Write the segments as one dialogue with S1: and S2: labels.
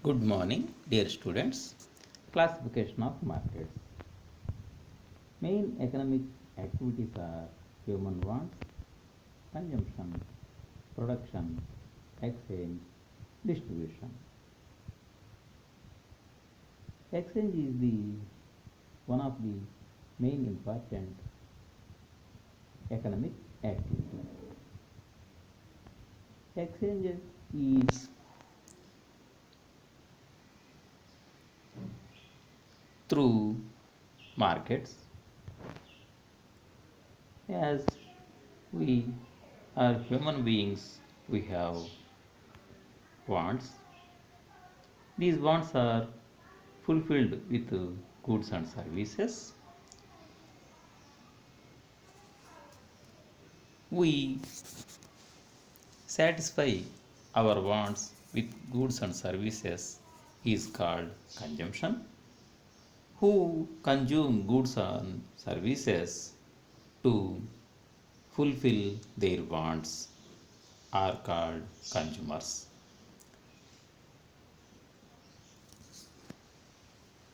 S1: Good morning, dear students. Classification of markets. Main economic activities are human wants, consumption, production, exchange, distribution. Exchange is the one of the main important economic activity. Exchange is through markets as we are human beings, we have wants. These wants are fulfilled with goods and services. We satisfy our wants with goods and services is called consumption. Who consume goods and services to fulfill their wants are called consumers.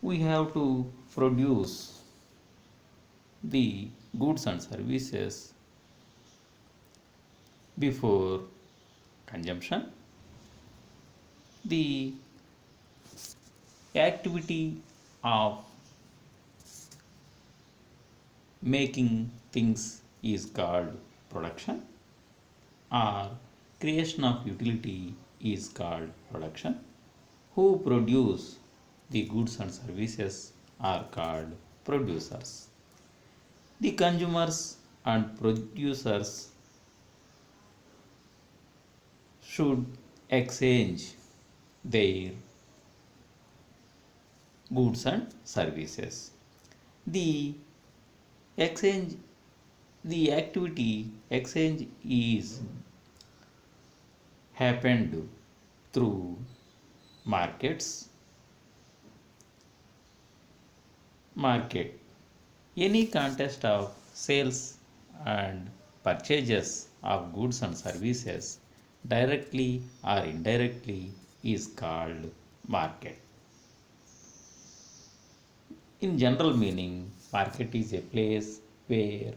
S1: We have to produce the goods and services before consumption. The activity of making things is called production, or creation of utility is called production. Who produce the goods and services are called producers. The consumers and producers should exchange their goods and services. The exchange, the activity exchange is happened through markets. Market. Any contest of sales and purchases of goods and services directly or indirectly is called market. In general meaning, market is a place where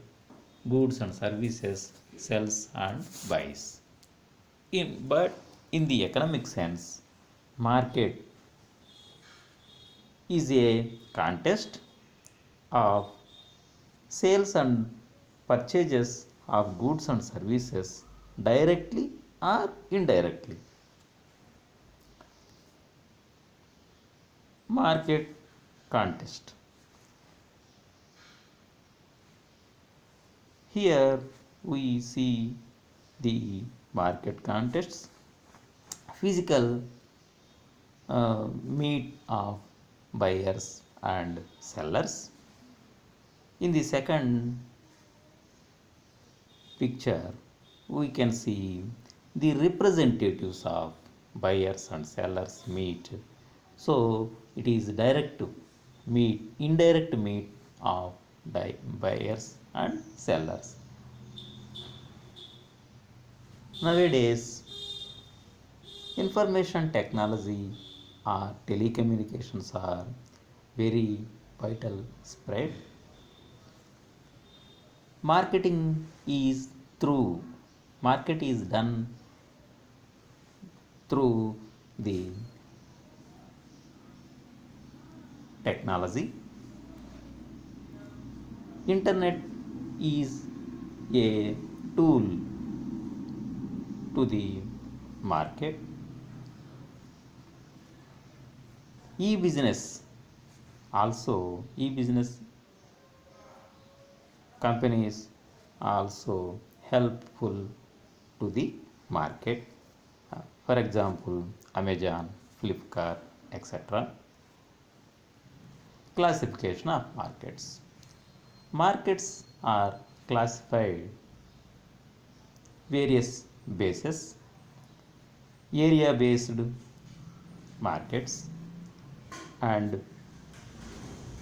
S1: goods and services sells and buys. But in the economic sense, market is a contest of sales and purchases of goods and services directly or indirectly. Market contest. Here we see the market contests, physical meet of buyers and sellers. In the second picture, we can see the representatives of buyers and sellers meet. So it is direct meet, indirect meet of buyers and sellers. Nowadays, information technology or telecommunications are very vital spread. Marketing is through market is done through the technology. Internet is a tool to the market. E-business also e-business companies also helpful to the market. For example, Amazon, Flipkart, etc. Classification of markets. Markets are classified various bases: area based markets and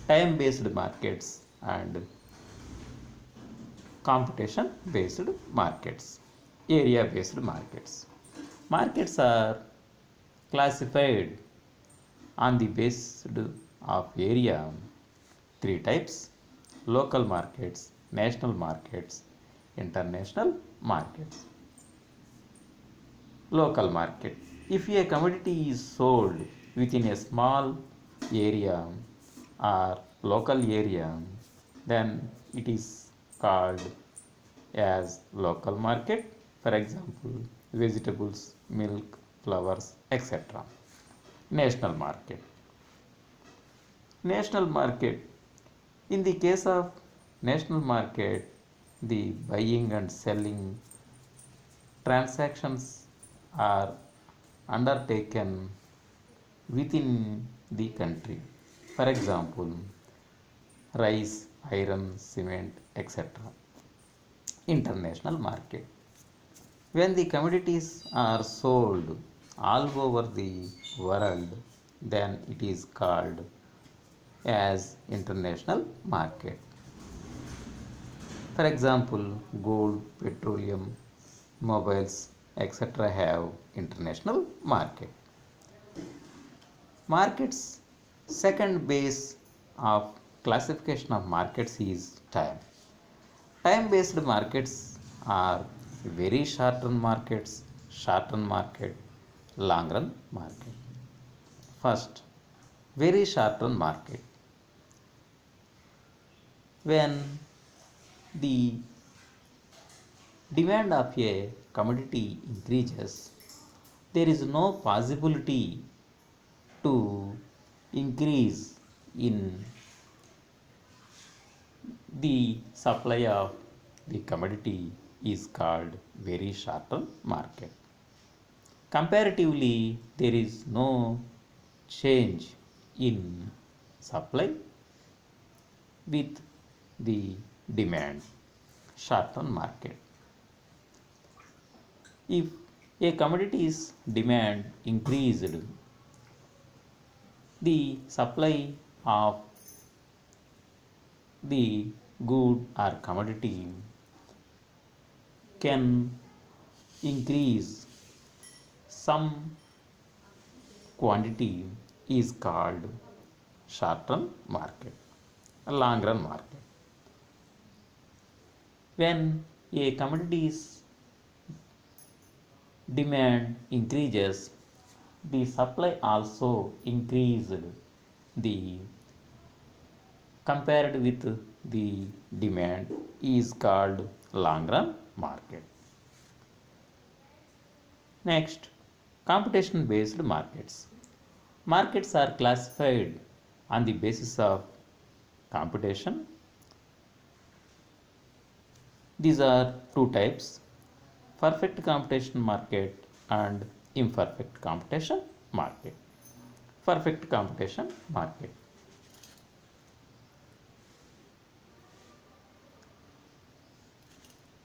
S1: time based markets and competition based markets, area based markets. Markets are classified on the basis of area. Three types: local markets, national markets, international markets. Local market: if a commodity is sold within a small area or local area, then it is called as local market. For example, vegetables, milk, flowers, etc. National market. National market: in the case of national market, the buying and selling transactions are undertaken within the country. For example, rice, iron, cement, etc. International market: when the commodities are sold all over the world, then it is called as international market. For example, gold, petroleum, mobiles, etc. have international market. Markets: second base of classification of markets is time. Time based markets are very short run markets, short run market, long run market. First, very short run market: when the demand of a commodity increases, there is no possibility to increase in the supply of the commodity is called very short term market. Comparatively, there is no change in supply with the demand, short term market. If a commodity's demand increased, the supply of the good or commodity can increase some quantity is called short run market, a long run market. When a commodity's demand increases, the supply also increased, the compared with the demand is called long run market. Next, competition based markets. Markets are classified on the basis of competition. These are two types: perfect competition market and imperfect competition market. Perfect competition market.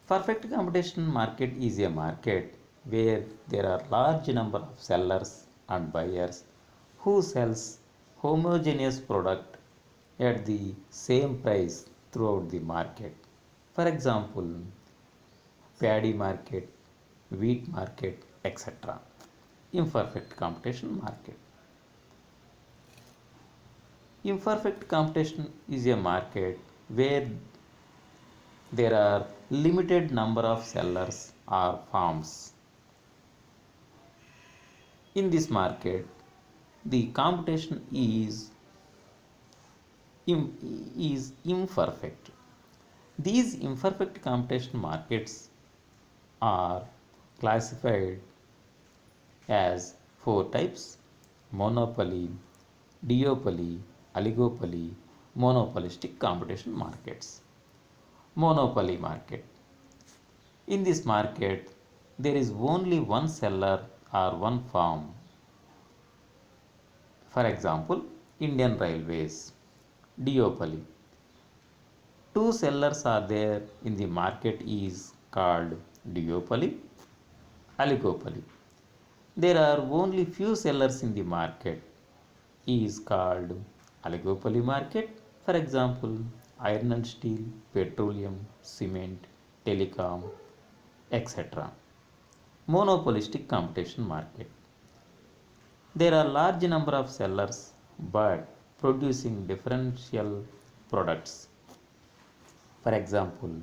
S1: Perfect competition market is a market where there are large number of sellers and buyers who sells homogeneous product at the same price throughout the market. For example, paddy market, wheat market, etc. Imperfect competition market. Imperfect competition is a market where there are limited number of sellers or farms. In this market, the competition is imperfect. These imperfect competition markets are classified as four types: monopoly, duopoly, oligopoly, monopolistic competition markets. Monopoly market: in this market, there is only one seller or one firm. For example, Indian Railways. Duopoly: two sellers are there in the market is called duopoly. Oligopoly: there are only few sellers in the market is called oligopoly market. For example, iron and steel, petroleum, cement, telecom, etc. Monopolistic competition market: There are large number of sellers but producing differential products. For example,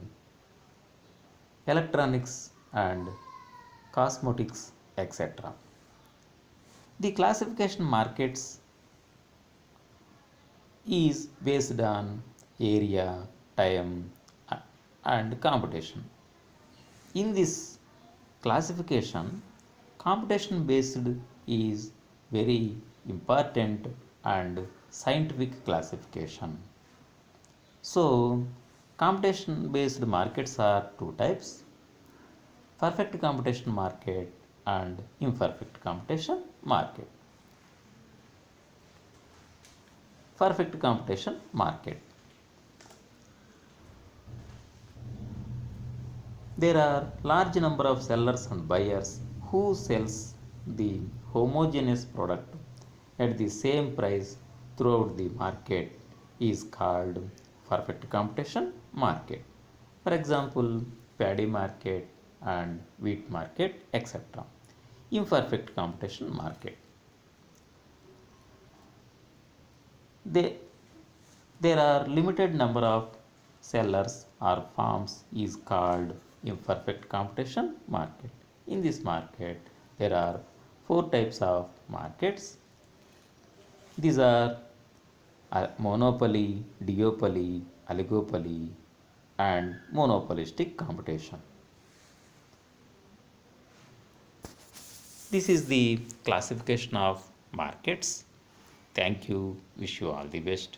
S1: electronics and cosmetics, etc. The classification markets is based on area, time, and competition. In this classification, competition based is very important and scientific classification. So, competition based markets are two types: perfect competition market and imperfect competition market. Perfect competition market. There are large number of sellers and buyers who sells the homogeneous product at the same price throughout the market is called perfect competition market. For example, paddy market and wheat market, etc. Imperfect competition market. They, there are limited number of sellers or farms is called imperfect competition market. In this market, there are four types of markets. These are monopoly, duopoly, oligopoly, and monopolistic competition. This is the classification of markets. Thank you. Wish you all the best.